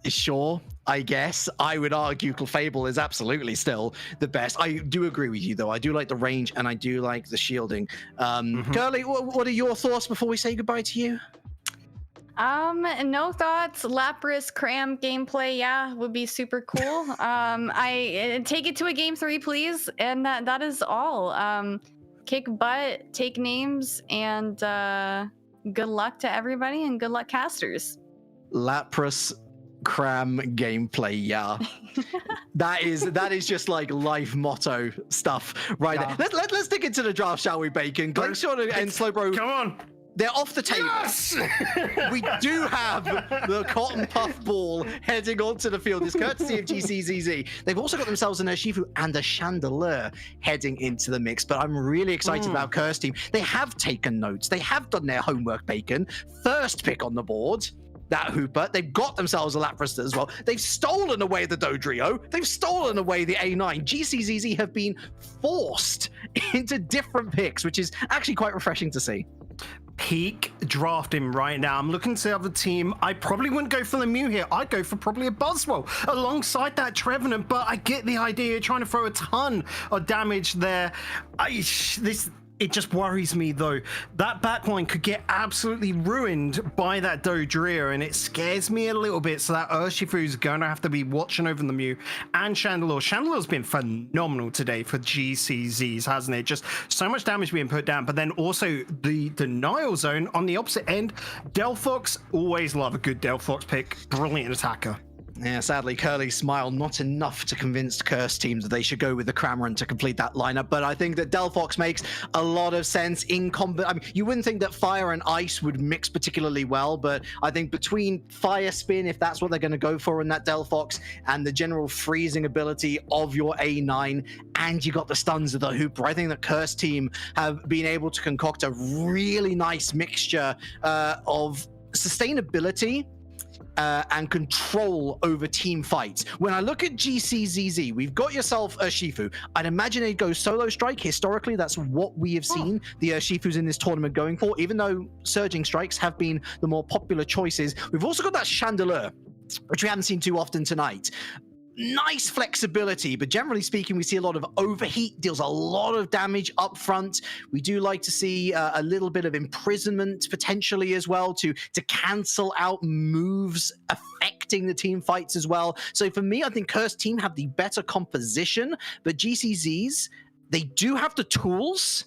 Sure, I guess. I would argue Clefable is absolutely still the best. I do agree with you, though. I do like the range, and I do like the shielding. Curly, what are your thoughts before we say goodbye to you? No thoughts. Lapras Cram gameplay, yeah, would be super cool. I take it to a game 3, please, and that is all. Kick butt, take names, and good luck to everybody, and good luck casters. Lapras Cram gameplay, yeah. that is just like life motto stuff right there. Let's dig into the draft, shall we, Bacon? Glacier and Slowbro, come on. They're off the table. Yes! We do have the Cotton Puff Ball heading onto the field. It's courtesy of GCCZZ. They've also got themselves an Urshifu and a Chandelier heading into the mix, but I'm really excited about Curse Team. They have taken notes. They have done their homework, Bacon. First pick on the board, that Hooper. They've got themselves a Lapras as well. They've stolen away the Dodrio. They've stolen away the A9. GCCZ have been forced into different picks, which is actually quite refreshing to see. Peak drafting right now. I'm looking to the other team. I probably wouldn't go for the Mew here. I'd go for probably a Buzzwole alongside that Trevenant, but I get the idea. You're trying to throw a ton of damage there. It just worries me, though. That backline could get absolutely ruined by that Dodrio, and it scares me a little bit. So that Urshifu is going to have to be watching over the Mew and Chandelure. Chandelure's been phenomenal today for GCZs, hasn't it? Just so much damage being put down, but then also the Denial Zone on the opposite end. Delphox, always love a good Delphox pick. Brilliant attacker. Yeah, sadly, Curly's smile not enough to convince Curse teams that they should go with the Cramorant to complete that lineup. But I think that Delphox makes a lot of sense in combat. I mean, you wouldn't think that Fire and Ice would mix particularly well, but I think between Fire Spin, if that's what they're going to go for in that Delphox, and the general freezing ability of your A9, and you got the stuns of the Hooper, I think the Curse team have been able to concoct a really nice mixture of sustainability and control over team fights. When I look at GCZZ, we've got yourself Urshifu. I'd imagine they'd go solo strike. Historically, that's what we have seen the Urshifus in this tournament going for, even though surging strikes have been the more popular choices. We've also got that Chandelier, which we haven't seen too often tonight. Nice flexibility, but generally speaking, we see a lot of overheat, deals a lot of damage up front. We do like to see a little bit of imprisonment potentially as well to cancel out moves affecting the team fights as well. So for me, I think Curse Team have the better composition, but GCZs, they do have the tools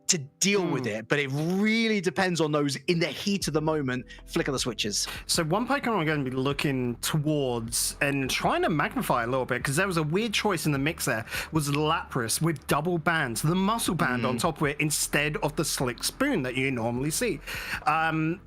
to deal with it, but it really depends on those in the heat of the moment, flicker the switches. So one Pokemon I'm going to be looking towards and trying to magnify a little bit, because there was a weird choice in the mix there, was Lapras with double bands, the muscle band on top of it instead of the slick spoon that you normally see,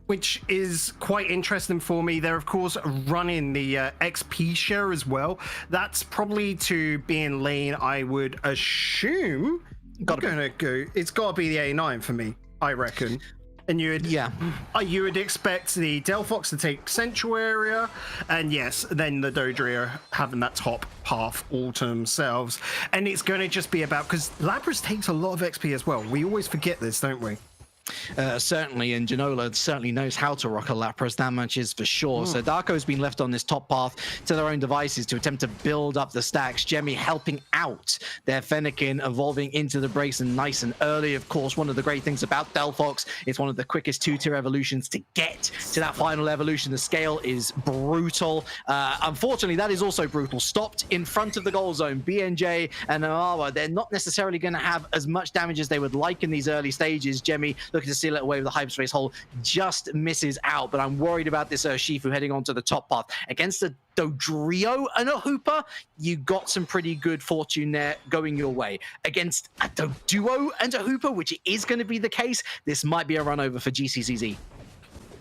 which is quite interesting for me. They're of course running the XP share as well. That's probably to be in lane, I would assume. It's got to be the A9 for me, I reckon. And you would expect the Delphox to take Central area, and yes, then the Dodrio having that top half all to themselves. And it's going to just be about, because Lapras takes a lot of XP as well. We always forget this, don't we? Certainly, and Janola certainly knows how to rock a Lapras, that much is for sure. So Darko's been left on this top path to their own devices to attempt to build up the stacks. Jemmy helping out their Fennekin, evolving into the breaks and nice and early. Of course, one of the great things about Delphox, it's one of the quickest two-tier evolutions to get to that final evolution. The scale is brutal. Unfortunately, that is also brutal. Stopped in front of the goal zone. BNJ and Amawa, they're not necessarily going to have as much damage as they would like in these early stages. Jemmy looking to seal it away with the hyperspace hole, just misses out. But I'm worried about this Urshifu heading onto the top path. Against the Dodrio and a Hooper, you got some pretty good fortune there going your way. Against a Doduo and a Hooper, which is going to be the case, this might be a run over for GCCZ.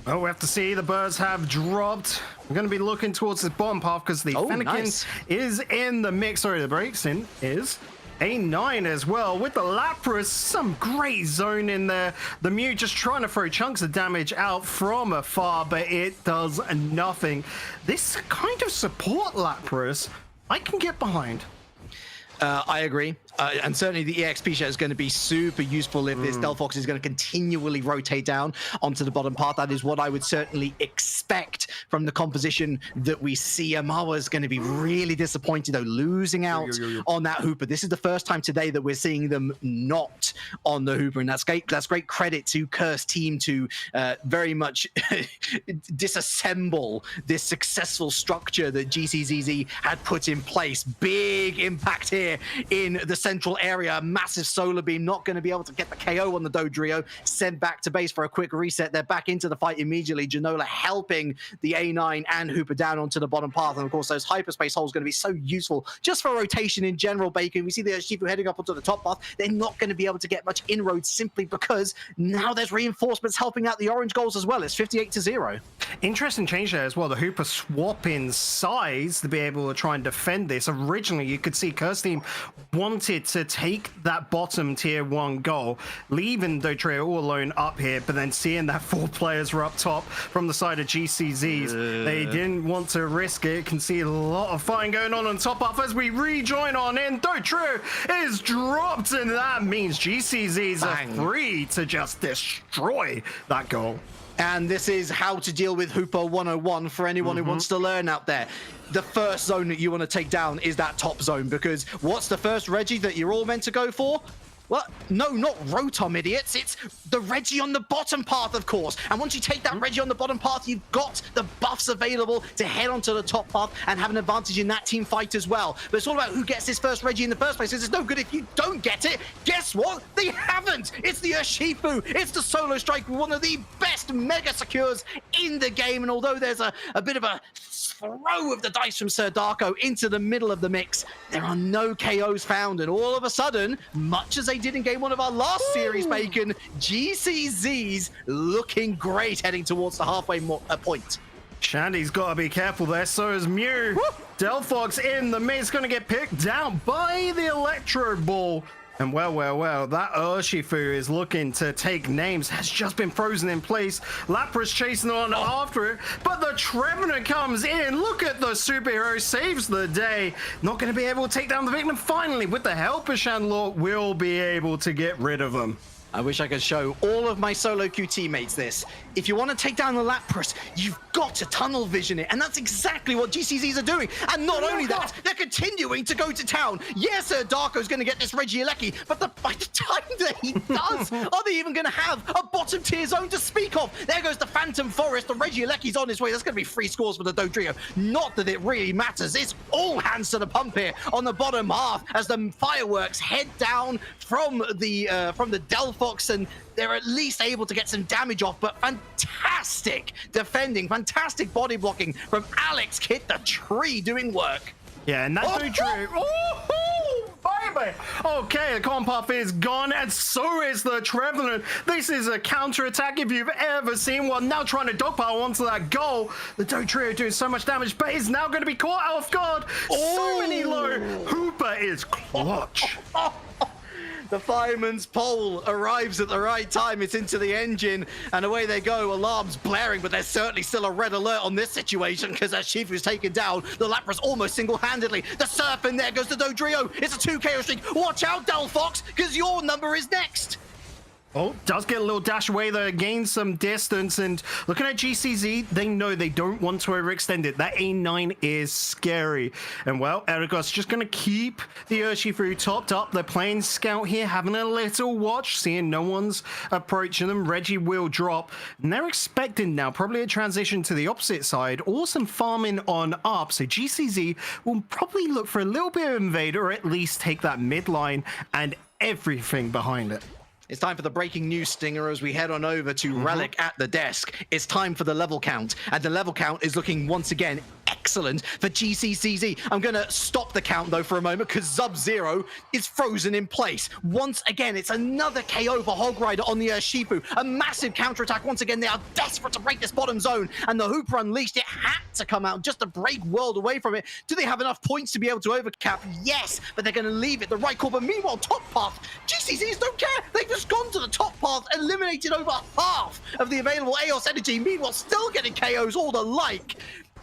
Oh, we have to see. The birds have dropped. We're going to be looking towards the bottom path because the Fennekin is in the mix. Sorry, the breaks in is A9 as well with the Lapras. Some great zone in there. The Mew just trying to throw chunks of damage out from afar, but it does nothing. This kind of support Lapras I can get behind. I agree. And certainly the EXP share is going to be super useful if this Delphox is going to continually rotate down onto the bottom path. That is what I would certainly expect from the composition that we see. Amawa's going to be really disappointed, though, losing out on that Hooper. This is the first time today that we're seeing them not on the Hooper, and that's great credit to Curse team to very much disassemble this successful structure that GCCZZ had put in place. Big impact here in the central area. Massive solar beam, not going to be able to get the KO on the Dodrio. Sent back to base for a quick reset. They're back into the fight immediately. Janola helping the A9 and Hooper down onto the bottom path. And of course, those hyperspace holes going to be so useful just for rotation in general, Bacon. We see the Shifu heading up onto the top path. They're not going to be able to get much inroads simply because now there's reinforcements helping out the orange goals as well. It's 58-0. Interesting change there as well. The Hooper swapping sides to be able to try and defend this. Originally, you could see Curse team wanted to take that bottom tier 1 goal, leaving Dotrio all alone up here, but then seeing that 4 players were up top from the side of GCZs, they didn't want to risk it. Can see a lot of fighting going on top off as we rejoin on in. Dotrio is dropped, and that means GCZs are free to just destroy that goal. And this is how to deal with Hooper 101 for anyone who wants to learn out there. The first zone that you want to take down is that top zone, because what's the first Reggie that you're all meant to go for? Well, no, not Rotom, idiots. It's the Reggie on the bottom path, of course. And once you take that Reggie on the bottom path, you've got the buffs available to head onto the top path and have an advantage in that team fight as well. But it's all about who gets this first Reggie in the first place. It's no good if you don't get it. Guess what? They haven't. It's the Urshifu. It's the Solo Strike, one of the best mega secures in the game. And although there's a bit of a throw of the dice from Sir Darko into the middle of the mix, there are no KOs found. And all of a sudden, much as they did in game 1 of our last series, Bacon, GCZ's looking great heading towards the halfway point. Shandy's got to be careful there, so is Mew. Delphox in the mid is going to get picked down by the Electro Ball. And well, that Urshifu is looking to take names, has just been frozen in place. Lapras chasing on after it, but the Trevenant comes in. Look at the superhero, saves the day. Not going to be able to take down the victim. Finally, with the help of Chandler, we'll be able to get rid of them. I wish I could show all of my solo queue teammates this. If you want to take down the Lapras, you've got to tunnel vision it. And that's exactly what GCZs are doing. And not only that, they're continuing to go to town. Yes, Sir Darko's going to get this Regieleki, but by the time that he does, are they even going to have a bottom tier zone to speak of? There goes the Phantom Forest. The Regieleki's on his way. That's going to be 3 scores for the Dodrio. Not that it really matters. It's all hands to the pump here on the bottom half as the fireworks head down from the Delphox, and they're at least able to get some damage off. But fantastic defending, fantastic body blocking from Alex Kidd, the tree doing work. Yeah, and that Dodrio. Baby! Okay, the comm path is gone, and so is the Trevenant. This is a counter-attack if you've ever seen one. Now trying to dogpile onto that goal. The Dodrio doing so much damage, but is now going to be caught off guard. So many low. Hooper is clutch. The fireman's pole arrives at the right time. It's into the engine, and away they go. Alarms blaring, but there's certainly still a red alert on this situation because Urshifu's taken down. The Lapras almost single-handedly. The Surf, and there goes the Dodrio. It's a 2 KO streak. Watch out, Delphox, because your number is next. Oh, does get a little dash away there, gains some distance, and looking at GCZ, they know they don't want to overextend it. That A9 is scary. And well, Ericos just going to keep the Urshifu topped up. They're playing scout here, having a little watch, seeing no one's approaching them. Reggie will drop, and they're expecting now probably a transition to the opposite side or some farming on up. So GCZ will probably look for a little bit of invade, or at least take that mid line and everything behind it. It's time for the breaking news stinger as we head on over to Relic at the desk. It's time for the level count, and the level count is looking once again excellent for GCCZ. I'm going to stop the count though for a moment because Sub-Zero is frozen in place. Once again, it's another KO for Hog Rider on the Urshifu. A massive counterattack. Once again, they are desperate to break this bottom zone, and the Hooper Unleashed, it had to come out just to break World away from it. Do they have enough points to be able to overcap? Yes, but they're going to leave it the right call. But meanwhile, top path, GCCs don't care. They've just gone to the top path, eliminated over half of the available Aeos energy, meanwhile still getting KOs all the like.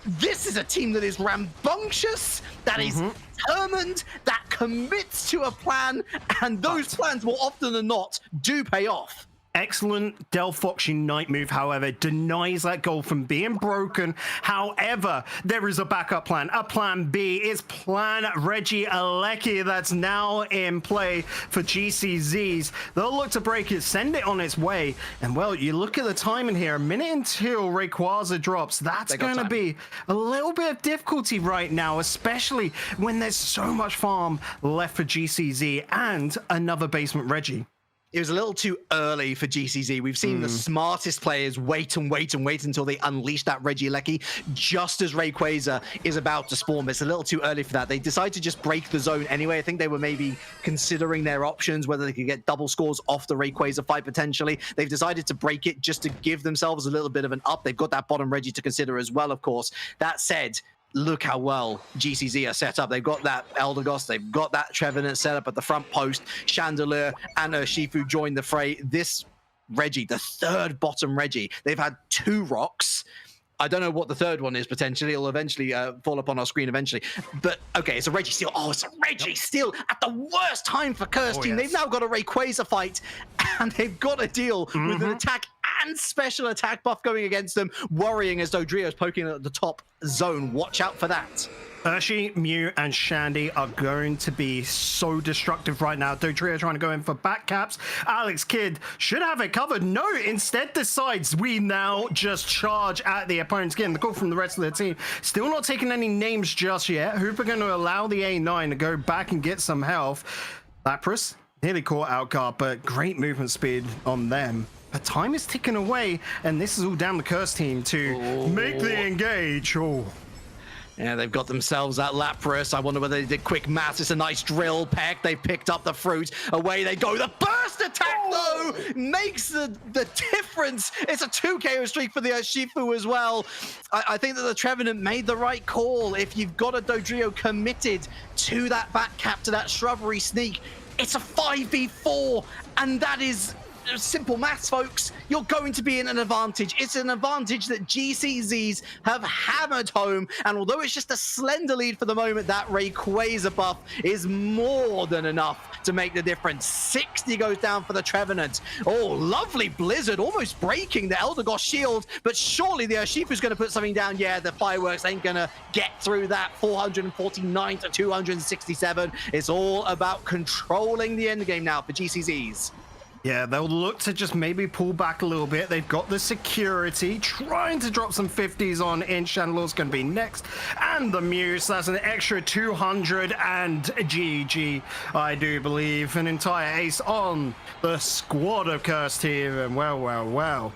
This is a team that is rambunctious, that is determined, that commits to a plan, and those plans more often than not do pay off. Excellent Delphox Unite move, however, denies that goal from being broken. However, there is a backup plan. A plan B is Plan Reggie Alecki that's now in play for GCZs. They'll look to break it, send it on its way. And, well, you look at the timing here. A minute until Rayquaza drops. That's going to be a little bit of difficulty right now, especially when there's so much farm left for GCZ and another basement Reggie. It was a little too early for GCZ. We've seen the smartest players wait and wait and wait until they unleash that Regieleki just as Rayquaza is about to spawn. But it's a little too early for that. They decided to just break the zone anyway. I think they were maybe considering their options, whether they could get double scores off the Rayquaza fight potentially. They've decided to break it just to give themselves a little bit of an up. They've got that bottom Regi to consider as well, of course. That said, look how well GCZ are set up. They've got that Eldegoss, they've got that Trevenant set up at the front post. Chandelier and Urshifu join the fray. This Reggie, the third bottom Reggie, they've had 2 rocks. I don't know what the third one is potentially. It'll eventually fall up on our screen eventually. But, okay, it's a Reggie steal. Oh, it's a Reggie steal at the worst time for Curse Team. Yes. They've now got a Rayquaza fight, and they've got to deal with an attack and special attack buff going against them, worrying as though Dodrio's poking at the top zone. Watch out for that. Urshi, Mew, and Shandy are going to be so destructive right now. Dodrio trying to go in for back caps. Alex Kidd should have it covered. No, instead decides we now just charge at the opponent's game. The call from the rest of the team. Still not taking any names just yet. Hooper going to allow the A9 to go back and get some health. Lapras nearly caught out guard, but great movement speed on them. But time is ticking away, and this is all down the Curse Team to make the engage. Yeah, they've got themselves that Lapras. I wonder whether they did quick maths. It's a nice drill peck. They picked up the fruit. Away they go. The burst attack, though, makes the difference. It's a 2 KO streak for the Urshifu as well. I think that the Trevenant made the right call. If you've got a Dodrio committed to that back cap, to that shrubbery sneak, it's a 5v4, and that is simple maths, folks. You're going to be in an advantage. It's an advantage that GCZs have hammered home, and although it's just a slender lead for the moment, that Rayquaza buff is more than enough to make the difference. 60 goes down for the Trevenant. Oh, lovely Blizzard, almost breaking the Eldegoss shield, but surely the Urshifu's going to put something down. Yeah, the fireworks ain't going to get through that. 449 to 267. It's all about controlling the end game now for GCZs. Yeah, they'll look to just maybe pull back a little bit. They've got the security, trying to drop some 50s on in. Chandelur's going to be next. And the Muse, that's an extra 200 and GG, I do believe. An entire ace on the squad of Curse Team. And well.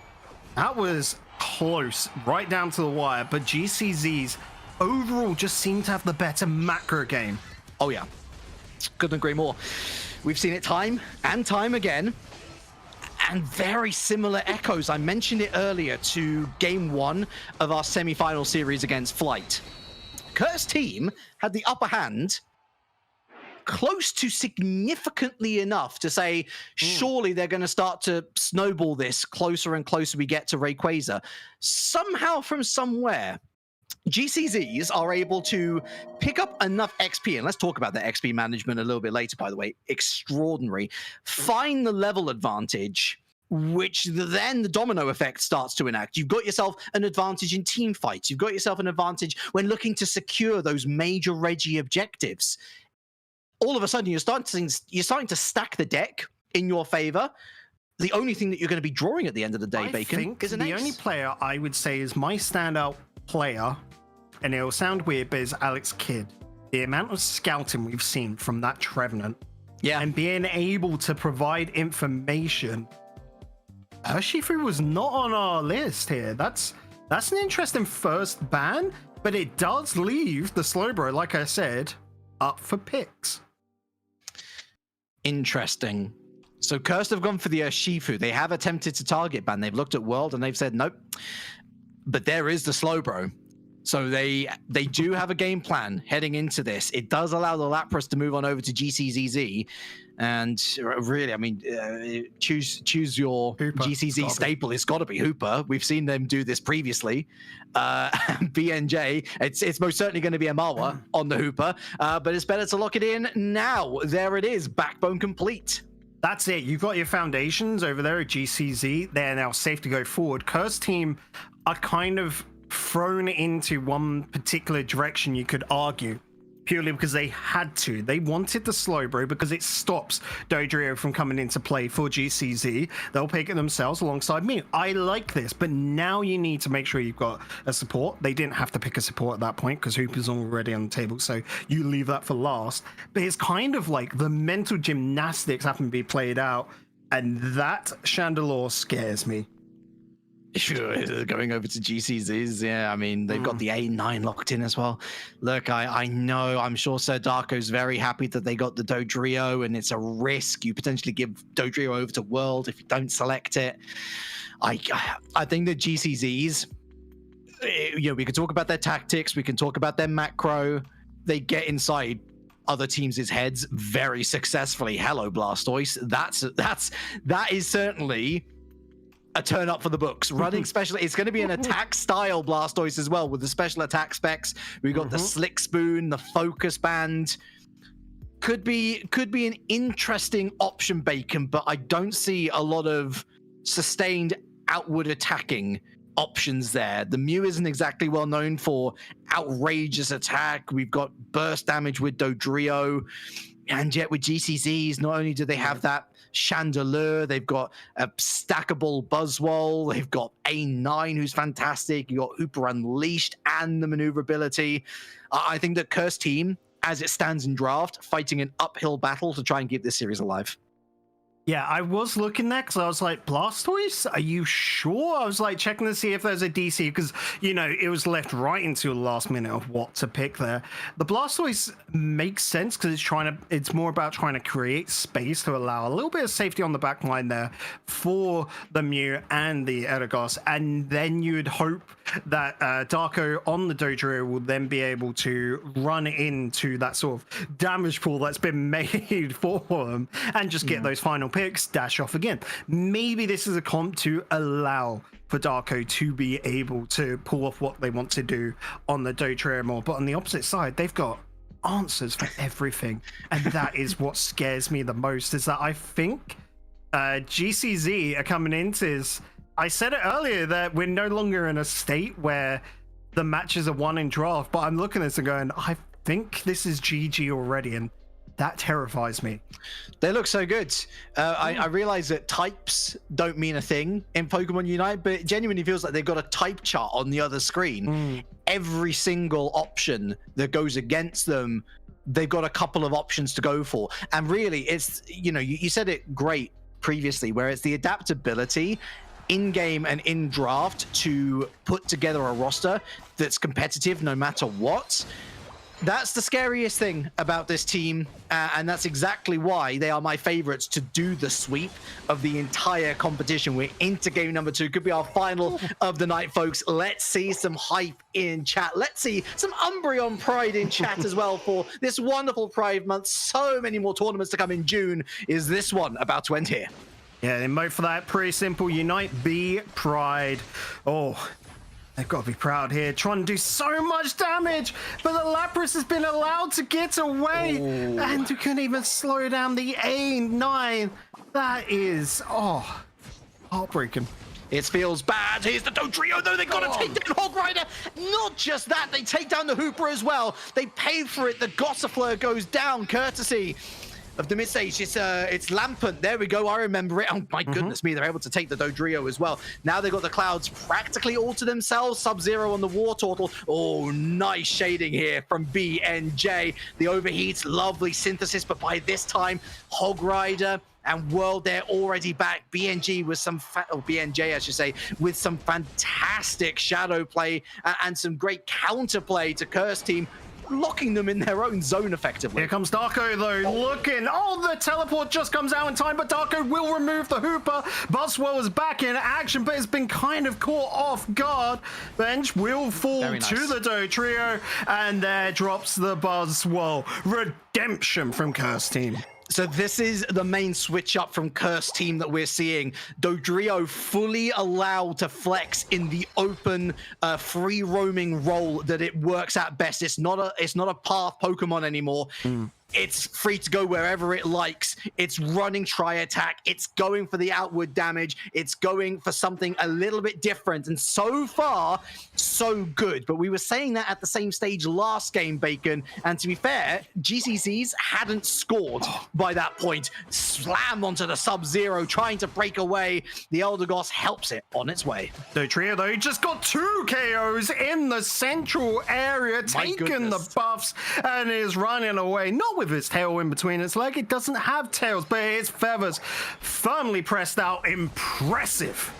That was close, right down to the wire. But GCZs overall just seem to have the better macro game. Oh, yeah. Couldn't agree more. We've seen it time and time again. And very similar echoes. I mentioned it earlier to game 1 of our semi-final series against Flight. Curse Team had the upper hand close to significantly enough to say, surely they're going to start to snowball this closer and closer we get to Rayquaza. Somehow from somewhere, GCZs are able to pick up enough XP, and let's talk about the XP management a little bit later, by the way, extraordinary. Find the level advantage, which then the domino effect starts to enact. You've got yourself an advantage in team fights. You've got yourself an advantage when looking to secure those major Reggie objectives. All of a sudden, you're starting to stack the deck in your favor. The only thing that you're going to be drawing at the end of the day, Bacon, is an ace. The only player I would say is my standout player, and it'll sound weird, but it's Alex Kidd. The amount of scouting we've seen from that Trevenant, and being able to provide information. Urshifu was not on our list here. That's an interesting first ban, but it does leave the Slowbro, like I said, up for picks. Interesting. So Cursed have gone for the Urshifu. They have attempted to target ban. They've looked at World and they've said nope. But there is the Slowbro. So they do have a game plan heading into this. It does allow the Lapras to move on over to GCCZZ. And really, I mean, choose your Hooper. GCZ staple. It's got to be Hooper. We've seen them do this previously. BNJ, it's most certainly going to be a Marwa on the Hooper. But it's better to lock it in now. There it is. Backbone complete. that's it. You've got your foundations over there at GCZ. They're now safe to go forward. Curse team are kind of thrown into one particular direction, you could argue, purely because they had to. They wanted the slow brew because it stops Dodrio from coming into play for GCZ. They'll pick it themselves alongside me. I like this, but now you need to make sure you've got a support. They didn't have to pick a support at that point because Hoop is already on the table, so you leave that for last. But it's kind of like the mental gymnastics having to be played out, and that Chandelure scares me. Sure, going over to GCZZ, yeah, I mean, they've got the A9 locked in as well. Look, I know, I'm sure Sir Darko's very happy that they got the Dodrio, and it's a risk. You potentially give Dodrio over to World if you don't select it. I think the GCZs, you know, we can talk about their tactics, we can talk about their macro. They get inside other teams' heads very successfully. Hello, Blastoise. That is certainly a turn up for the books. Running special, it's going to be an attack style Blastoise as well with the special attack specs. We've got the Slick Spoon, the Focus Band. Could be an interesting option, Bacon, but I don't see a lot of sustained outward attacking options there. The Mew isn't exactly well known for outrageous attack. We've got burst damage with Dodrio, and yet with GCZs, not only do they have that Chandelure, they've got a stackable Buzzwole, they've got A9, who's fantastic, you got Hooper Unleashed and the maneuverability. I think that Curse team, as it stands in draft, fighting an uphill battle to try and keep this series alive. Yeah, I was looking there because I was like, Blastoise, are you sure? I was like checking to see if there's a DC because, you know, it was left right until the last minute of what to pick there. The Blastoise makes sense because it's more about trying to create space to allow a little bit of safety on the back line there for the Mew and the Eldegoss. And then you would hope that Darko on the Dodrio will then be able to run into that sort of damage pool that's been made for them and just get those final picks, dash off again. Maybe this is a comp to allow for Darko to be able to pull off what they want to do on the Dodrio more. But on the opposite side, they've got answers for everything. And that is what scares me the most, is that I think GCZ are coming into this. I said it earlier that we're no longer in a state where the matches are won in draft, but I'm looking at this and going, I think this is GG already, and that terrifies me. They look so good. I realize that types don't mean a thing in Pokemon Unite, but it genuinely feels like they've got a type chart on the other screen. Every single option that goes against them, they've got a couple of options to go for. And really, it's, you know, you said it great previously, where it's the adaptability in-game and in draft to put together a roster that's competitive no matter what. That's the scariest thing about this team, and that's exactly why they are my favorites to do the sweep of the entire competition. We're into game number 2. Could be our final of the night, folks. Let's see some hype in chat. Let's see some Umbreon pride in chat as well for this wonderful Pride Month. So many more tournaments to come in June. Is this one about to end here? Yeah, the emote for that, pretty simple. Unite, be Pride. Oh, they've got to be proud here, trying to do so much damage, but the Lapras has been allowed to get away, and you couldn't even slow down the A9. That is, heartbreaking. It feels bad. Here's the Dodrio, though. They've got to take down Hog Rider. Not just that, they take down the Hooper as well. They pay for it. The Gossifleur goes down, courtesy of the mid-stage. It's Lampant. There we go. I remember it. Oh, my goodness me. They're able to take the Dodrio as well. Now they've got the Clouds practically all to themselves. Sub-Zero on the War Turtle. Oh, nice shading here from BNJ. The overheats, lovely synthesis, but by this time, Hog Rider and World, they're already back. BNG with some BNJ, I should say, with some fantastic shadow play and some great counterplay to Curse Team, locking them in their own zone effectively. Here comes Darko, though, looking. Oh, the teleport just comes out in time, but Darko will remove the Hooper. Buzzwole is back in action, but it's been kind of caught off guard. Bench will fall to the Dodrio, and there drops the Buzzwole. Redemption from Curse Team. So this is the main switch up from Curse Team that we're seeing. Dodrio fully allowed to flex in the open, free roaming role that it works at best. It's not a path Pokemon anymore. it's free to go wherever it likes. It's running tri-attack. It's going for the outward damage. It's going for something a little bit different. And so far, so good. But we were saying that at the same stage last game, Bacon. And to be fair, GCCs hadn't scored by that point. Slam onto the Sub-Zero, trying to break away. The Elder Goss helps it on its way. The trio, though, just got 2 KOs in the central area, taking the buffs, and is running away. Not with its tail in between its leg. It doesn't have tails, but its feathers firmly pressed out. Impressive.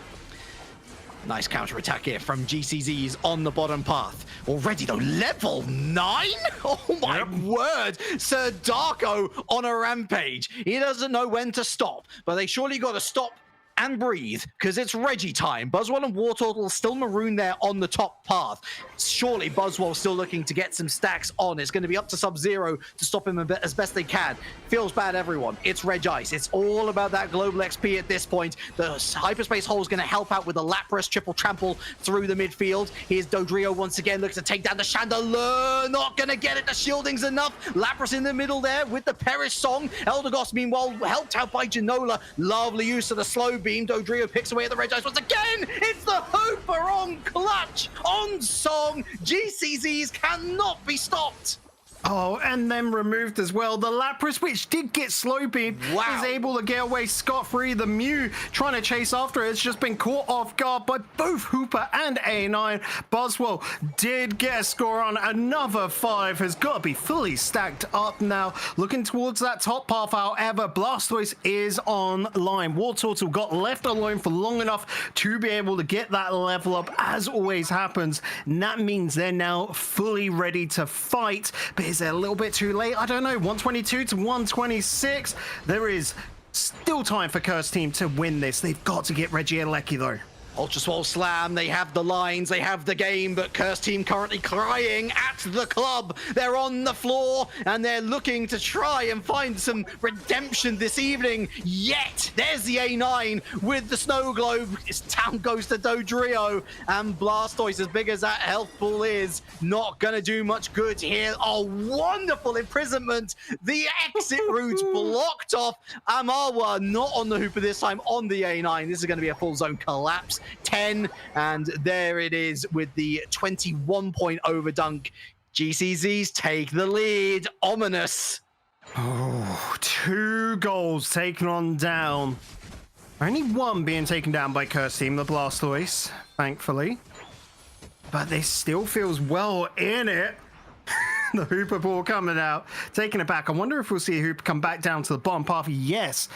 Nice counter-attack here from GCZs on the bottom path. Already, though, level 9? Oh, my word. Sir Darko on a rampage. He doesn't know when to stop, but they surely got to stop and breathe, because it's Reggie time. Buzzwell and Wartortle still marooned there on the top path. Surely Buzzwell still looking to get some stacks on. It's going to be up to Sub-Zero to stop him a bit as best they can. Feels bad, everyone. It's Reg Ice. It's all about that global XP at this point. The hyperspace hole is going to help out with a Lapras triple trample through the midfield. Here's Dodrio once again, looks to take down the Chandelier. Not going to get it. The shielding's enough. Lapras in the middle there with the Perish Song. Elder Goss, meanwhile, helped out by Genola. Lovely use of the slow beam. Dodrio picks away at the Red Ice once again. It's the Hooper on clutch, on song. GCZs cannot be stopped. Oh, and then removed as well. The Lapras, which did get slow beam, is able to get away scot-free. The Mew trying to chase after it. It's just been caught off guard by both Hooper and A9. Buzzwell did get a score on. Another 5 has got to be fully stacked up now. Looking towards that top path, however, Blastoise is online. Wartortle got left alone for long enough to be able to get that level up, as always happens. And that means they're now fully ready to fight. But is it a little bit too late? I don't know. 122 to 126. There is still time for Curse Team to win this. They've got to get Regieleki, though. Ultra Swole Slam, they have the lines, they have the game, but Curse Team currently crying at the club. They're on the floor, and they're looking to try and find some redemption this evening. Yet, there's the A9 with the Snow Globe. His town goes to Dodrio, and Blastoise, as big as that health pool is, not gonna do much good here. Oh, wonderful imprisonment. The exit route blocked off. Amawa not on the Hooper this time, on the A9. This is gonna be a full zone collapse. 10, and there it is with the 21-point overdunk. GCZs take the lead. Ominous. Oh, 2 goals taken on down. Only 1 being taken down by Curse Team, the Blastoise, thankfully. But this still feels well in it. The Hooper ball coming out, taking it back. I wonder if we'll see a Hooper come back down to the bottom path. Yes.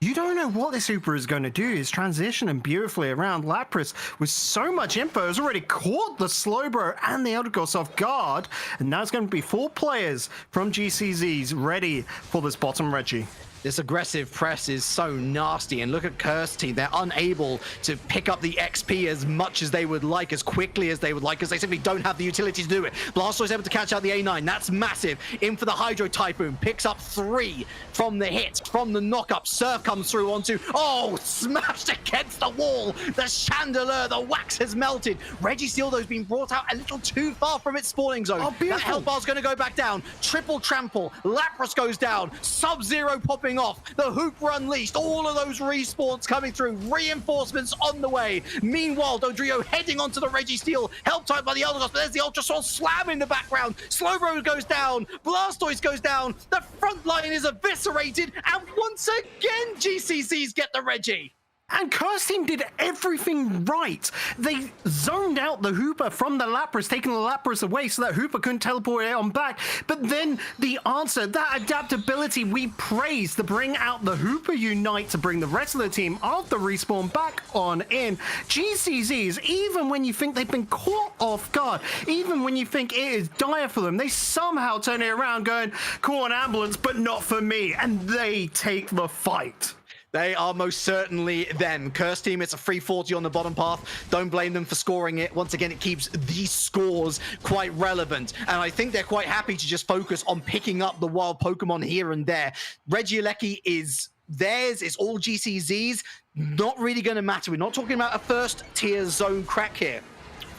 You don't know what this Hooper is going to do. He's transitioning beautifully around Lapras with so much info. Has already caught the Slowbro and the Elder Goss off guard. And now it's going to be 4 players from GCZs ready for this bottom Reggie. This aggressive press is so nasty, and look at Curse Team. They're unable to pick up the XP as much as they would like, as quickly as they would like, because they simply don't have the utility to do it. Blastoise able to catch out the A9. That's massive. In for the Hydro Typhoon. Picks up 3 from the hit, from the knock-up. Surf comes through onto... Oh, smashed against the wall. The Chandelier, the wax has melted. Registeel, being brought out a little too far from its spawning zone. Oh, beautiful. That health bar's going to go back down. Triple trample. Lapras goes down. Sub-Zero popping off. The Hooper unleashed. All of those respawns coming through. Reinforcements on the way. Meanwhile, Dodrio heading onto the Registeel, helped out by the Elder Goss, but there's the Ultra Soul Slam in the background. Slowbro goes down. Blastoise goes down. The front line is eviscerated, and once again, GCCs get the Reggie. And Curse Team did everything right. They zoned out the Hooper from the Lapras, taking the Lapras away so that Hooper couldn't teleport it on back. But then the answer, that adaptability we praised to bring out the Hooper Unite to bring the rest of the team after respawn back on in. GCZs, even when you think they've been caught off guard, even when you think it is dire for them, they somehow turn it around going, call an ambulance, but not for me. And they take the fight. They are most certainly them. Curse Team, it's a 340 on the bottom path. Don't blame them for scoring it. Once again, it keeps these scores quite relevant. And I think they're quite happy to just focus on picking up the wild Pokemon here and there. Regieleki is theirs. It's all GCZs. Not really going to matter. We're not talking about a first tier zone crack here.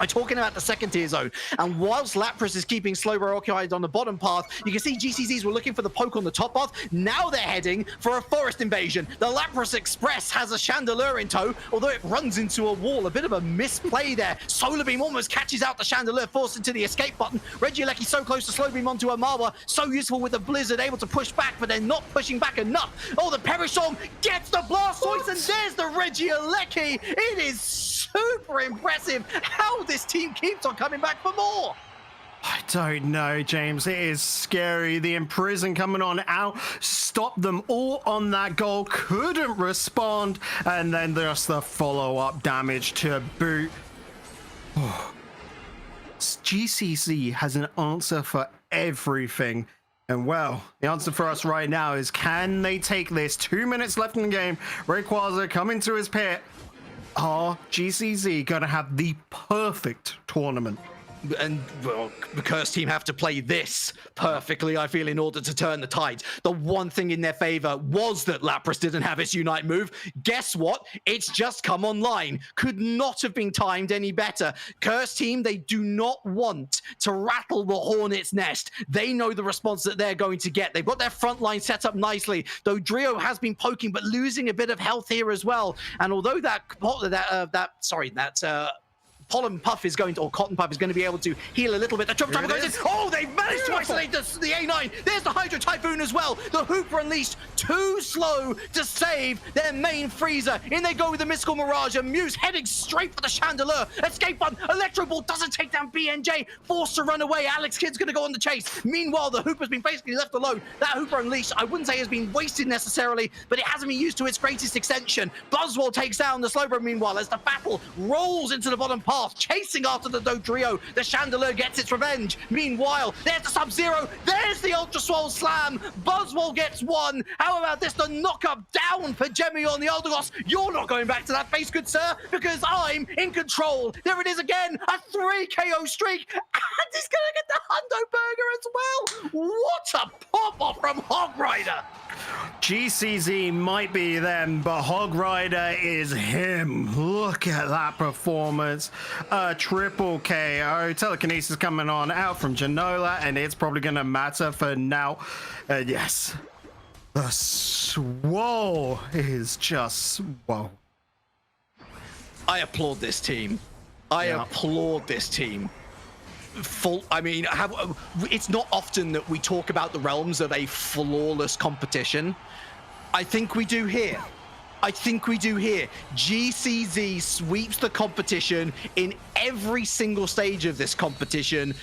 I'm talking about the second tier zone. And whilst Lapras is keeping Slowbro occupied on the bottom path, you can see GCCs were looking for the poke on the top path. Now they're heading for a forest invasion. The Lapras Express has a Chandelure in tow, although it runs into a wall. A bit of a misplay there. Solar Beam almost catches out the Chandelure, forced into the escape button. Regieleki so close to Slow Beam onto a Marwa, so useful with the Blizzard, able to push back, but they're not pushing back enough. Oh, the Perishong gets the Blastoise, and there's the Regieleki. It is super impressive how this team keeps on coming back for more. I don't know, James. It is scary. The Imprison coming on out, stopped them all on that goal, couldn't respond, and then there's the follow-up damage to boot. GCC has an answer for everything. And well, the answer for us right now is, can they take this? 2 minutes left in the game. Rayquaza coming to his pit. Are GCZ going to have the perfect tournament? And well, the Curse team have to play this perfectly, I feel, in order to turn the tide. The one thing in their favor was that Lapras didn't have its Unite move. Guess what? It's just come online. Could not have been timed any better. Curse team, they do not want to rattle the hornet's nest. They know the response that they're going to get. They've got their front line set up nicely, though Drio has been poking, but losing a bit of health here as well. And although Pollen Puff is going to, or Cotton Puff is going to be able to heal a little bit. The triple trouble goes in. Oh, they've managed to isolate the A9. There's the Hydro Typhoon as well. The Hooper Unleashed, too slow to save their main freezer. In they go with the Mystical Mirage, and Muse heading straight for the Chandelure. Escape button. Electro Ball doesn't take down BNJ. Forced to run away. Alex Kidd's going to go on the chase. Meanwhile, the Hooper's been basically left alone. That Hooper Unleashed, I wouldn't say has been wasted necessarily, but it hasn't been used to its greatest extension. Buzzwole takes down the Slowbro meanwhile as the battle rolls into the bottom path. Chasing after the Dodrio, the Chandelure gets its revenge. Meanwhile, there's the Sub-Zero, there's the Ultra Swole Slam, Buzzwole gets one. How about this, the knock-up down for Jemmy on the Eldegoss? You're not going back to that base, good sir, because I'm in control. There it is again, a 3 KO streak, and he's gonna get the Hundo Burger as well. What a pop-off from Hog Rider. GCZ might be them, but Hog Rider is him. Look at that performance. A triple KO. Telekinesis coming on out from Janola, and it's probably going to matter for now. Yes. The Swole is just... whoa. I applaud this team. I applaud this team. It's not often that we talk about the realms of a flawless competition. I think we do here. GCZ sweeps the competition in every single stage of this competition.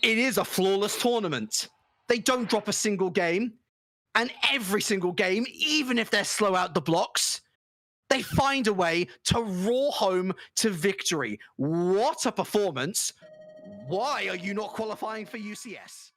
It is a flawless tournament. They don't drop a single game. And every single game, even if they're slow out the blocks, they find a way to roar home to victory. What a performance. Why are you not qualifying for UCS?